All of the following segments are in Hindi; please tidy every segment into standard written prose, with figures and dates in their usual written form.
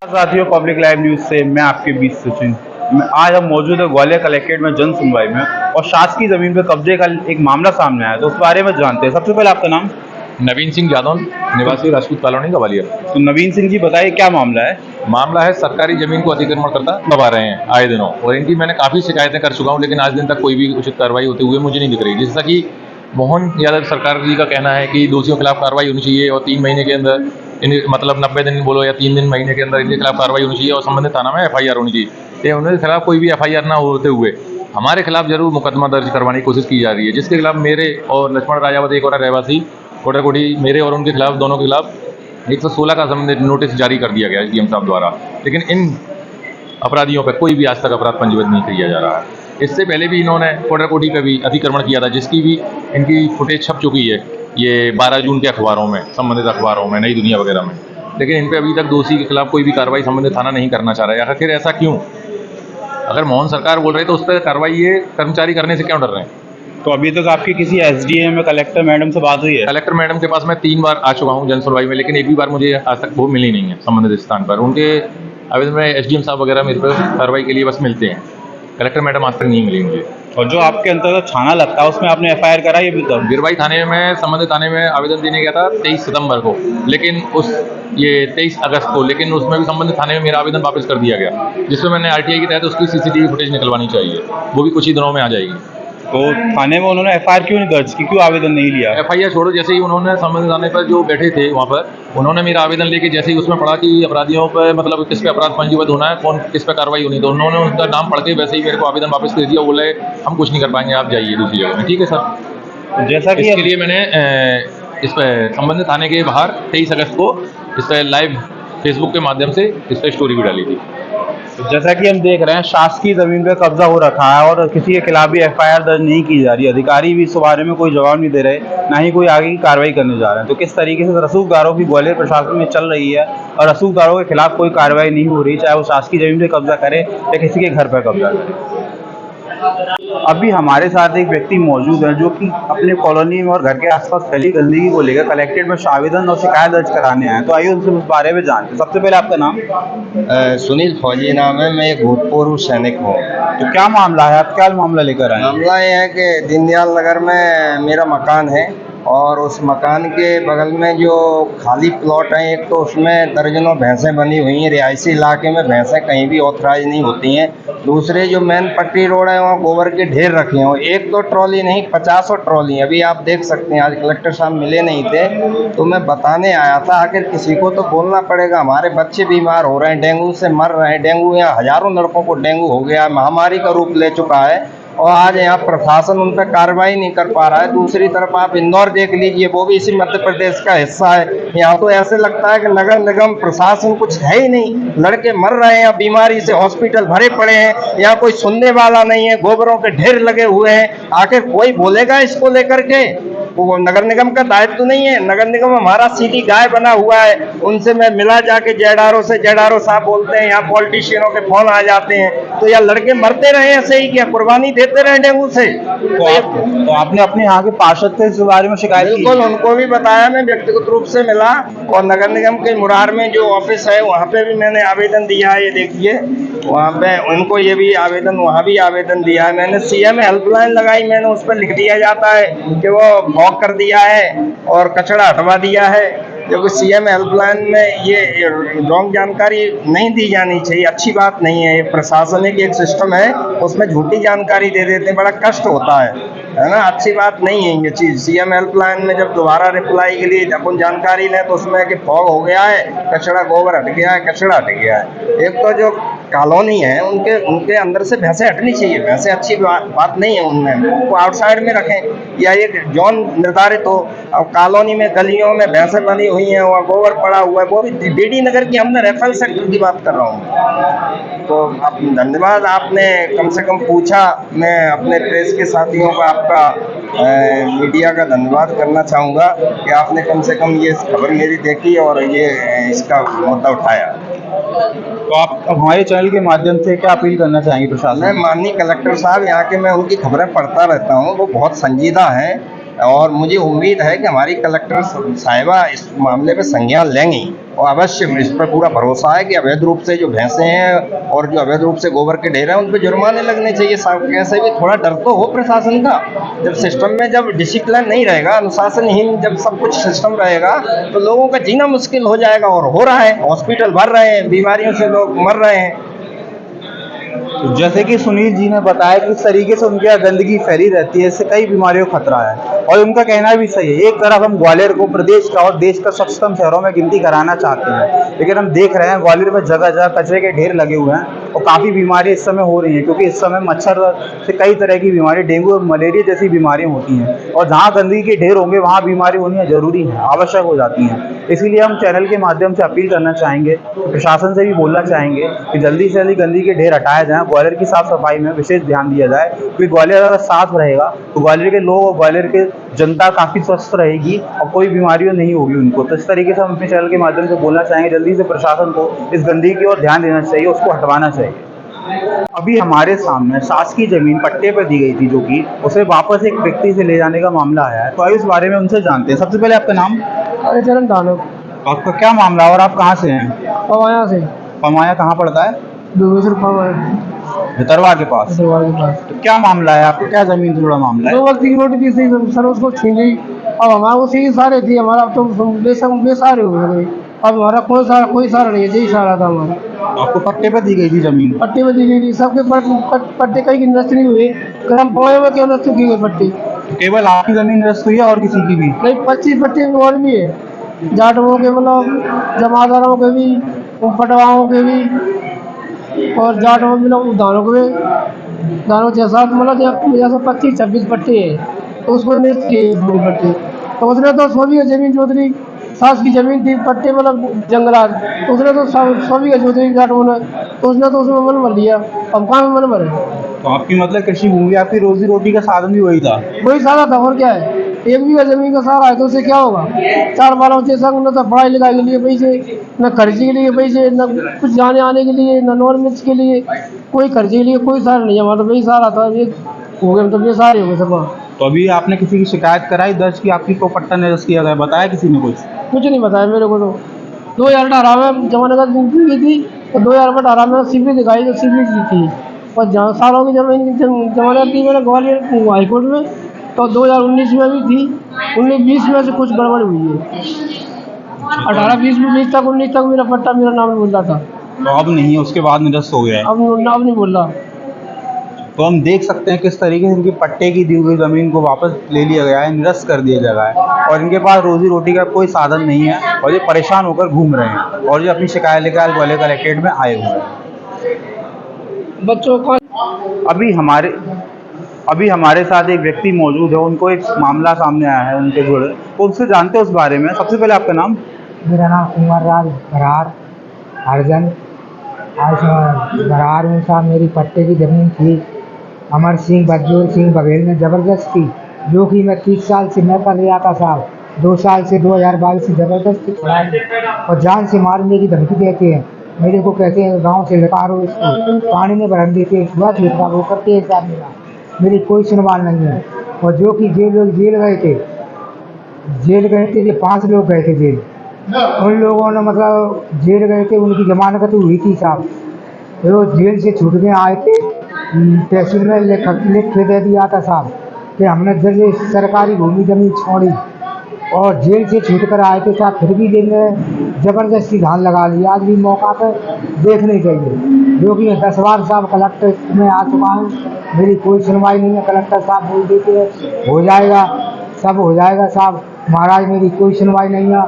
साथियों, पब्लिक लाइव न्यूज से मैं आपके बीच सचिन। आज हम मौजूद है ग्वालियर कलेक्ट्रेट में जन सुनवाई में और शासकीय जमीन पर कब्जे का एक मामला सामने आया, तो उस बारे में जानते हैं। सबसे पहले आपका नाम? नवीन सिंह जादौन, निवासी राजपूत कॉलोनी ग्वालियर। तो नवीन सिंह जी, बताइए क्या मामला है? मामला है सरकारी जमीन को अतिक्रमण करता दबा रहे हैं आए दिनों, और इनकी मैंने काफ़ी शिकायतें कर चुका हूं, लेकिन आज दिन तक कोई भी उचित कार्रवाई होते हुए मुझे नहीं दिख रही। जैसा कि मोहन यादव सरकार जी का कहना है कि दोषियों के खिलाफ कार्रवाई होनी चाहिए और 3 महीने के अंदर मतलब 90 दिन बोलो या 3 दिन महीने के अंदर इनके खिलाफ कार्रवाई होनी चाहिए और संबंधित थाना में FIR होनी चाहिए। उनके खिलाफ कोई भी FIR ना होते हुए हमारे खिलाफ जरूर मुकदमा दर्ज करवाने की कोशिश की जा रही है, जिसके खिलाफ मेरे और लक्ष्मण राजावत एक और रहवासी कोटाकोटी मेरे और उनके खिलाफ दोनों के खिलाफ 116 का संबंधित नोटिस जारी कर दिया गया है SDM साहब द्वारा। लेकिन इन अपराधियों पर कोई भी आज तक अपराध पंजीबद्ध नहीं किया जा रहा है। इससे पहले भी इन्होंने कोटाकोटी पर भी अतिक्रमण किया था, जिसकी भी इनकी फुटेज छप चुकी है ये 12 जून के अखबारों में, संबंधित अखबारों में, नई दुनिया वगैरह में। लेकिन इन पर अभी तक दोषी के खिलाफ कोई भी कार्रवाई संबंधित थाना नहीं करना चाह रहा है। आखिर ऐसा क्यों? अगर मोहन सरकार बोल रहे तो उस पर कार्रवाई ये कर्मचारी करने से क्यों डर रहे हैं? तो अभी तक आपकी किसी SDM या कलेक्टर मैडम से बात हुई है? कलेक्टर मैडम के पास मैं 3 बार आ चुका हूं जन सुनवाई में, लेकिन एक भी बार मुझे आज तक वो मिली नहीं है संबंधित स्थान पर। उनके आवेदन में SDM साहब वगैरह मेरे पर कार्रवाई के लिए बस मिलते हैं। कलेक्टर मैडम आज तक नहीं मिली मुझे। और जो आपके अंतर्गत थाना लगता है उसमें आपने FIR कराई अभी तक? गिरवाई थाने में संबंधित थाने में आवेदन देने गया था 23 सितंबर को, लेकिन ये 23 अगस्त को, लेकिन उसमें भी संबंधित थाने में मेरा आवेदन वापस कर दिया गया, जिसमें मैंने RTI के तहत उसकी CCTV फुटेज निकलवानी चाहिए। वो भी कुछ ही दिनों में आ जाएगी। तो थाने में उन्होंने FIR क्यों नहीं दर्ज की? क्यों आवेदन नहीं लिया? FIR छोड़ो, जैसे ही उन्होंने संबंधित थाने पर जो बैठे थे वहाँ पर उन्होंने मेरा आवेदन लेके जैसे ही उसमें पढ़ा कि अपराधियों पर मतलब किस पे अपराध पंजीबद्ध होना है, कौन किस पे कार्रवाई होनी, तो उन्होंने उनका नाम पढ़ के वैसे ही मेरे को आवेदन वापस कर दिया। बोले हम कुछ नहीं कर पाएंगे, आप जाइए दूसरी जगह में। ठीक है सर। जैसा कि इसके लिए मैंने इस पर संबंधित थाने के बाहर 23 अगस्त को इस पर लाइव फेसबुक के माध्यम से इस पर स्टोरी भी डाली थी। जैसा कि हम देख रहे हैं, शासकीय जमीन पर कब्जा हो रखा है और किसी के खिलाफ भी FIR दर्ज नहीं की जा रही। अधिकारी भी इस बारे में कोई जवाब नहीं दे रहे, ना ही कोई आगे की कार्रवाई करने जा रहे हैं। तो किस तरीके से रसूखदारों की ग्वालियर प्रशासन में चल रही है और रसूखदारों के खिलाफ कोई कार्रवाई नहीं हो रही, चाहे वो शासकीय जमीन पर कब्जा करे या किसी के घर पर कब्जा करे। अभी हमारे साथ एक व्यक्ति मौजूद है जो कि अपने कॉलोनी में और घर के आसपास फैली गंदगी को लेकर कलेक्ट्रेट में आवेदन और शिकायत दर्ज कराने आए। तो आइए उनसे उस बारे में जानते हैं। सबसे पहले आपका नाम? सुनील फौजी नाम है। मैं एक भूतपूर्व सैनिक हूँ। तो क्या मामला है, आप क्या मामला लेकर आए? मामला ये है कि दीनदयाल नगर में मेरा मकान है और उस मकान के बगल में जो खाली प्लॉट है, एक तो उसमें दर्जनों भैंसें बनी हुई हैं। रिहायशी इलाके में भैंसें कहीं भी ऑथराइज नहीं होती हैं। दूसरे जो मेन पट्टी रोड है वहाँ गोबर के ढेर रखे हैं, एक दो ट्रॉली नहीं 50 ट्रॉली। अभी आप देख सकते हैं, आज कलेक्टर साहब मिले नहीं थे तो मैं बताने आया था। आखिर किसी को तो बोलना पड़ेगा। हमारे बच्चे बीमार हो रहे हैं, डेंगू से मर रहे हैं। डेंगू यहाँ हजारों लड़कों को डेंगू हो गया, महामारी का रूप ले चुका है और आज यहाँ प्रशासन उन पर कार्रवाई नहीं कर पा रहा है। दूसरी तरफ आप इंदौर देख लीजिए, वो भी इसी मध्य प्रदेश का हिस्सा है। यहाँ तो ऐसे लगता है कि नगर निगम प्रशासन कुछ है ही नहीं। लड़के मर रहे हैं बीमारी से, हॉस्पिटल भरे पड़े हैं, यहाँ कोई सुनने वाला नहीं है। गोबरों के ढेर लगे हुए हैं। आखिर कोई बोलेगा इसको लेकर के? वो नगर निगम का दायित्व तो नहीं है। नगर निगम हमारा सीधी गाय बना हुआ है। उनसे मैं मिला जाके जेडारो से, जेडारो साहब बोलते हैं यहाँ पॉलिटिशियनों के फोन आ जाते हैं। तो यार लड़के मरते रहे ऐसे ही, क्या कुर्बानी देते रहे डेंगू से? तो आपने अपने यहाँ के पार्षद से इस बारे में शिकायत की? बिल्कुल, उनको भी बताया। मैं व्यक्तिगत रूप से मिला और नगर निगम के मुरार में जो ऑफिस है वहाँ पे भी मैंने आवेदन दिया है। ये देखिए वहाँ पे उनको ये भी आवेदन, वहाँ भी आवेदन दिया है मैंने। CM हेल्पलाइन लगाई मैंने, उस पर लिख दिया जाता है कि वो ब्लॉक कर दिया है और कचरा हटवा दिया है। जबकि CM हेल्पलाइन में ये रॉन्ग जानकारी नहीं दी जानी चाहिए, अच्छी बात नहीं है। ये प्रशासनिक एक सिस्टम है, उसमें झूठी जानकारी दे देते हैं, बड़ा कष्ट होता है ना। अच्छी बात नहीं है ये चीज़। CM हेल्पलाइन में जब दोबारा रिप्लाई के लिए अपन जानकारी लें तो उसमें कि फॉग हो गया है, कचरा गोबर हट गया है, कचरा हट गया है। एक तो जो कॉलोनी है उनके अंदर से भैंसें हटनी चाहिए। भैंसें अच्छी बात नहीं है, उनमें उनको आउटसाइड में रखें या एक जोन निर्धारित हो। अब कॉलोनी में गलियों में भैंसें बनी हुई हैं, वहाँ गोबर पड़ा हुआ है। वो भी BD नगर के अंदर रेफरल सेक्टर की बात कर रहा हूँ। तो आप धन्यवाद, आपने कम से कम पूछा। मैं अपने प्रेस के साथियों का, आपका मीडिया का धन्यवाद करना चाहूँगा कि आपने कम से कम ये खबर मेरी देखी और ये इसका मुद्दा उठाया। तो आप हमारे चैनल के माध्यम से क्या अपील करना चाहेंगे प्रशासन? मैं माननीय कलेक्टर साहब यहाँ के, मैं उनकी खबरें पढ़ता रहता हूँ, वो बहुत संजीदा हैं और मुझे उम्मीद है कि हमारी कलेक्टर साहिबा इस मामले पे संज्ञान लेंगी। और अवश्य इस पर पूरा भरोसा है कि अवैध रूप से जो भैंसें हैं और जो अवैध रूप से गोबर के ढेर हैं उन पर जुर्माने लगने चाहिए। कैसे भी थोड़ा डर तो हो प्रशासन का। जब सिस्टम में जब डिसिप्लिन नहीं रहेगा, अनुशासनहीन जब सब कुछ सिस्टम रहेगा तो लोगों का जीना मुश्किल हो जाएगा। और हो रहा है, हॉस्पिटल भर रहे हैं, बीमारियों से लोग मर रहे हैं। तो जैसे कि सुनील जी ने बताया कि इस तरीके से उनके यहाँ गंदगी फैली रहती है, इससे कई बीमारियों का खतरा है। और उनका कहना भी सही है। एक तरफ हम ग्वालियर को प्रदेश का और देश का स्वच्छतम शहरों में गिनती कराना चाहते हैं, लेकिन हम देख रहे हैं ग्वालियर में जगह जगह कचरे के ढेर लगे हुए हैं और काफ़ी बीमारी इस समय हो रही हैं, क्योंकि इस समय मच्छर से कई तरह की बीमारी, डेंगू और मलेरिया जैसी बीमारियां होती हैं। और जहाँ गंदगी के ढेर होंगे वहाँ बीमारी होनी जरूरी है, आवश्यक हो जाती हैं। इसीलिए हम चैनल के माध्यम से अपील करना चाहेंगे, प्रशासन से भी बोलना चाहेंगे कि जल्दी से जल्दी गंदगी के ढेर हटाए जाएं। ग्वालियर की साफ सफाई में विशेष ध्यान दिया जाए, क्योंकि ग्वालियर अगर साफ रहेगा तो ग्वालियर के लोग और ग्वालियर के जनता काफ़ी स्वस्थ रहेगी और कोई बीमारियों नहीं होगी उनको। तो इस तरीके से हम अपने चैनल के माध्यम से बोलना चाहेंगे, जल्दी से प्रशासन को इस गंदगी की ओर ध्यान देना चाहिए, उसको हटवाना चाहिए। अभी हमारे सामने शासकीय जमीन पट्टे पर दी गई थी, जो कि उसे वापस एक व्यक्ति से ले जाने का मामला आया है। तो आइए इस बारे में उनसे जानते हैं। सबसे पहले आपका नाम? अरे चरण दानव। आपका क्या मामला है और आप कहाँ से हैं? पवाया से। पमाया कहाँ पड़ता है? दुबेश्वर पवाया भितरवा के पास। दरबार के पास। तो क्या मामला है आपको, क्या जमीन से जुड़ा मामला है? 2 वक्त की रोटी थी सर, उसको छीन ली। अब हमारे को सीधी सारे थी, हमारा अब तो बेसारे हो गए। अब हमारा कोई सारा नहीं है, यही सारा था हमारा। आपको पट्टे पर दी गई थी जमीन? पट्टी में दी गई थी सबके पट्टे, कहीं की नष्ट नहीं हुए। ग्राम पवाया में क्यों नष्ट की गई पट्टी? केवल आपकी जमीन नष्ट हुई है और किसी की भी? कहीं 25 पट्टे और भी है, जाटवों के, मतलब जमादारों के भी, पटवाओं के भी, और जाटों में लोग दानों के भी। दानों 6-7, मतलब जैसे 25-26 पट्टे हैं, तो उसको नष्ट किए पूरी पट्टी। तो उसने तो 100 बीघा जमीन चौधरी सास की जमीन थी, पट्टे मतलब जंगलात, तो उसने तो 100 बीघा चौधरी जाटों ने, तो उसने तो उसमें मन भर लिया। अब कहाँ में मन भरे? तो आपकी मतलब कृषि भूमि, आपकी रोजी रोटी का साधन भी वही था? वही सारा था, और क्या है। 1 बीघा जमीन का सारा है, तो उससे क्या होगा? 4 बालों से संग, न तो पढ़ाई लिखाई के लिए पैसे, न खर्चे के लिए पैसे, न कुछ जाने आने के लिए, न नॉन मिर्च के लिए, कोई खर्चे के लिए कोई सारा नहीं है हमारा। तो वही सारा था, ये हो गए, मतलब ये सारे हो गए सब। तो अभी आपने किसी की शिकायत कराई, दर्ज की आपकी को पट्टा निरस्त किया गया, बताया किसी ने कुछ नहीं बताया मेरे को। तो 2018 में जमाने का की थी, तो 2018 में सीपी दिखाई, जो सीपी की थी। और जहाँ सालों की जमानत थी मैंने ग्वालियर हाईकोर्ट में, तो 2019 में भी थी। 19-20 में से कुछ गड़बड़ हुई है। 18-20 में, 20 तक 19 तक मेरा पट्टा, मेरा नाम बोल रहा था। तो अब नहीं है, उसके बाद निरस्त हो गया है? अब नहीं बोल रहा। तो हम देख सकते हैं किस तरीके से इनकी पट्टे की दी हुई ज़मीन को वापस ले लिया गया है, निरस्त कर दिया गया है, और इनके पास रोजी रोटी का कोई साधन नहीं है और ये परेशान होकर घूम रहे हैं और ये अपनी शिकायत लेकर ग्वालियर कलेक्ट्रेट में आए हुए हैं। बच्चों का अभी हमारे साथ एक व्यक्ति मौजूद है, उनको एक मामला सामने आया है उनके जुड़े, तो उनसे जानते हैं उस बारे में। सबसे पहले आपका नाम? मेरा नाम कुंवर राज बरार हरजन। आज बरार में साहब मेरी पट्टे की ज़मीन थी, अमर सिंह बजोर सिंह बघेल ने ज़बरदस्ती, जो कि मैं 30 साल से मैं कर रहा था साहब, 2 साल से 2022 से ज़बरदस्ती छुड़ाई और जान से मारने की धमकी देते हैं। मेरे को कहते हैं गांव से निकालो इसको, पानी में भर देते हैं, सुबह छूटना वो करते हैं साहब। मेरी कोई सुनवाई नहीं है। और जो कि जेल गए थे, ये 5 लोग गए थे जेल। उन लोगों ने मतलब जेल गए थे, उनकी जमानत हुई थी साहब, वो जेल से छूट के आए थे। तहसील में लिख के दे दिया था साहब कि हमने जैसे सरकारी भूमि जमीन छोड़ी और जेल से छूट कर आए थे साहब, फिर भी जेल में ज़बरदस्ती धान लगा लिया। आज भी मौका पर देखने चाहिए, जो कि 10 बार साहब कलेक्टर में आ चुका हूँ, मेरी कोई सुनवाई नहीं है। कलेक्टर साहब बोल देते हैं हो जाएगा, सब हो जाएगा साहब, महाराज मेरी कोई सुनवाई नहीं है।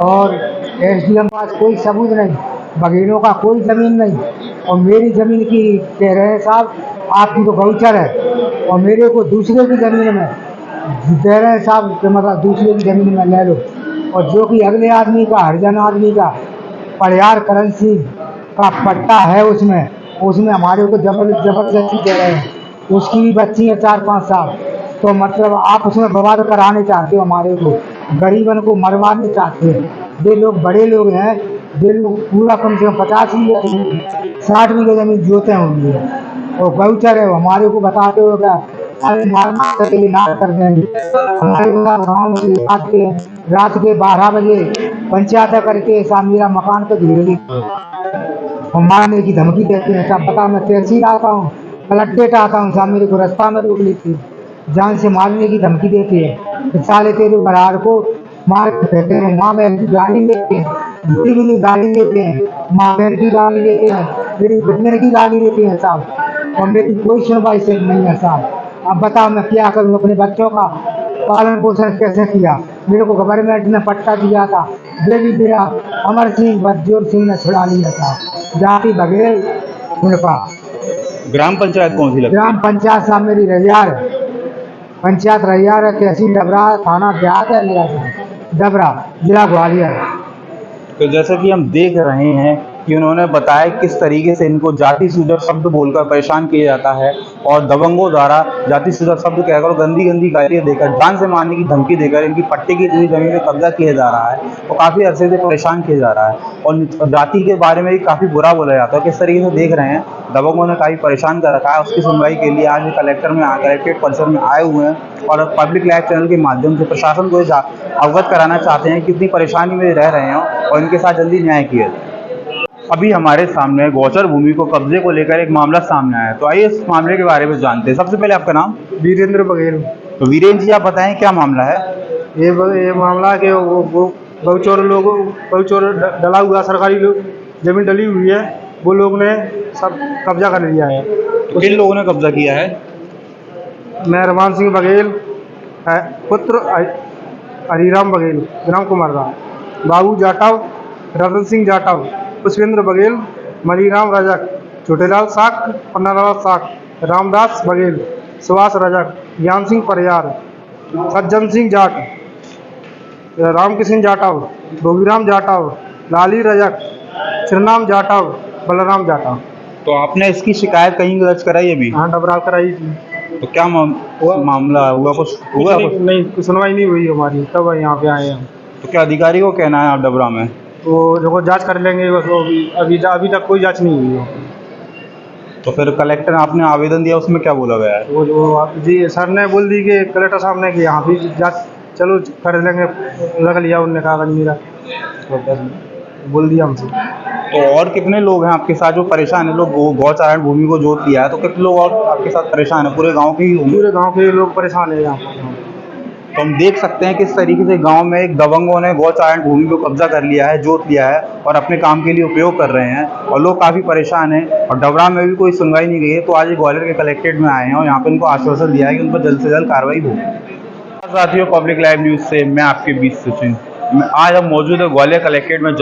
और SDM पास कोई सबूत नहीं, बघेलों का कोई ज़मीन नहीं, और मेरी ज़मीन की कह रहे हैं साहब आपकी तो गौचर है, और मेरे को दूसरे की ज़मीन में दे रहे हैं साहब कि मतलब दूसरे की ज़मीन में ले लो। और जो कि अगले आदमी का, हरिजन आदमी का परिहार करेंसी का पट्टा है, उसमें हमारे को जबरदस्ती दे रहे हैं। उसकी भी बच्ची है 4-5 साल, तो मतलब आप उसमें बर्बाद कराने चाहते हो, हमारे को गरीबन को मरवाने चाहते हो। ये लोग बड़े लोग हैं, ये लोग पूरा कम से कम 50-60 बीघे जमीन जोते होंगे, और गौचर है, हमारे को बताते हो क्या ना कर देंगे। हमारे गाँव में रात के 12 बजे पंचायत करके साहब मेरा मकान पे घेर ली और मारने की धमकी देते हैं साहब। बता मैं तहसील आता हूँ, कलेक्ट्रेट आता हूँ साहब, मेरे को रास्ता में रोक लेते हैं, जान से मारने की धमकी देते हैं कि साले तेरे बरार को मार के फेंकते हैं। माँ बहन की गाली लेते हैं, बेटी की गाली लेते हैं, माँ बहन की गाली लेते हैं, मेरी बहन की गाली लेते हैं साहब, और मेरी कोई सुनवाई से नहीं है साहब। अब बताओ मैं क्या करूँ, अपने बच्चों का पालन पोषण कैसे किया। मेरे को गवर्नमेंट ने पट्टा दिया था, ये भी मेरा अमर सिंह बदजोर सिंह ने छुड़ा लिया था। जाति बघेल उनका ग्राम पंचायत कौन सी लगती ग्राम पंचायत साहब मेरी रैयार है, पंचायत रैयार है, तहसील डबरा, थाना देहात है मेरा डबरा, जिला ग्वालियर। है? तो जैसा कि हम देख रहे हैं कि उन्होंने बताया किस तरीके से इनको जाति सूचक शब्द बोलकर परेशान किया जाता है और दबंगों द्वारा जाति सूचक शब्द कहकर गंदी गंदी गालियाँ देकर जान से मारने की धमकी देकर इनकी पट्टे की जमीन में कब्जा किया जा रहा है और काफ़ी अरसे से परेशान किया जा रहा है और जाति के बारे में भी काफ़ी बुरा बोला जाता है। किस तरीके से देख रहे हैं दबंगों ने काफ़ी परेशान कर रखा है। उसकी सुनवाई के लिए आज कलेक्ट्रेट परिसर में आए हुए हैं और पब्लिक लाइव चैनल के माध्यम से प्रशासन को अवगत कराना चाहते हैं कि कितनी परेशानी में रह रहे हैं और इनके साथ जल्दी न्याय किया जाए। अभी हमारे सामने गौचर भूमि को कब्जे को लेकर एक मामला सामने आया है, तो आइए इस मामले के बारे में जानते हैं। सबसे पहले आपका नाम? वीरेंद्र बघेल। तो वीरेंद्र जी आप बताएं क्या मामला है? ये मामला है कि वो बहुचोर डला हुआ सरकारी जमीन डली हुई है, वो लोग ने सब कब्जा कर लिया है। तो किन लोगों ने कब्जा किया है? मेहरबान सिंह बघेल पुत्र हरिराम बघेल, ग्राम कुमाररा, बाबू जाटव, रतन सिंह जाटव, पुष्पेंद्र बघेल, मणिराम रजक, छोटेलाल साक, पन्नालाल साक, रामदास बघेल, सुभाष रजक, ज्ञान सिंह परियार, सज्जन सिंह जाट, रामकिशन जाटव, भोगीराम जाटव, लाली रजक, श्रीनाम जाटव, बलराम जाटव। तो आपने इसकी शिकायत कहीं दर्ज कराई अभी? हाँ, डबरा कराई थी। तो क्या मामला हुआ? कुछ हुआ? नहीं, सुनवाई नहीं हुई हमारी, तब यहाँ पे आए हैं। तो क्या अधिकारी को कहना है आप डबरा में? तो जो जांच कर लेंगे, बस वो अभी तक कोई जांच नहीं हुई है। तो फिर कलेक्टर आपने आवेदन दिया उसमें क्या बोला गया है? वो जो जी सर ने बोल दी कि कलेक्टर साहब ने कि यहाँ भी जांच चलो कर लेंगे, लग लिया उनने कागज मेरा, तो बस बोल दिया हमसे। तो और कितने लोग हैं आपके साथ जो परेशान है? लोग गौचारण भूमि को जोत लिया है, तो कितने लोग और आपके साथ परेशान है? पूरे गांव के ही होंगे? पूरे गांव के लोग परेशान है यहाँ पर। तो हम देख सकते हैं किस तरीके से गांव में एक दबंगों ने गौचारण भूमि को कब्जा कर लिया है, जोत लिया है और अपने काम के लिए उपयोग कर रहे हैं और लोग काफ़ी परेशान हैं और डबरा में भी कोई सुनवाई नहीं गई है। तो आज ग्वालियर के कलेक्ट्रेट में आए हैं और यहाँ पर इनको आश्वासन दिया है कि उन पर जल्द से जल्द कार्रवाई होगी। साथियों, पब्लिक लाइव न्यूज़ से मैं आपके बीच सचिन। आज हम मौजूद है ग्वालियर कलेक्ट्रेट में।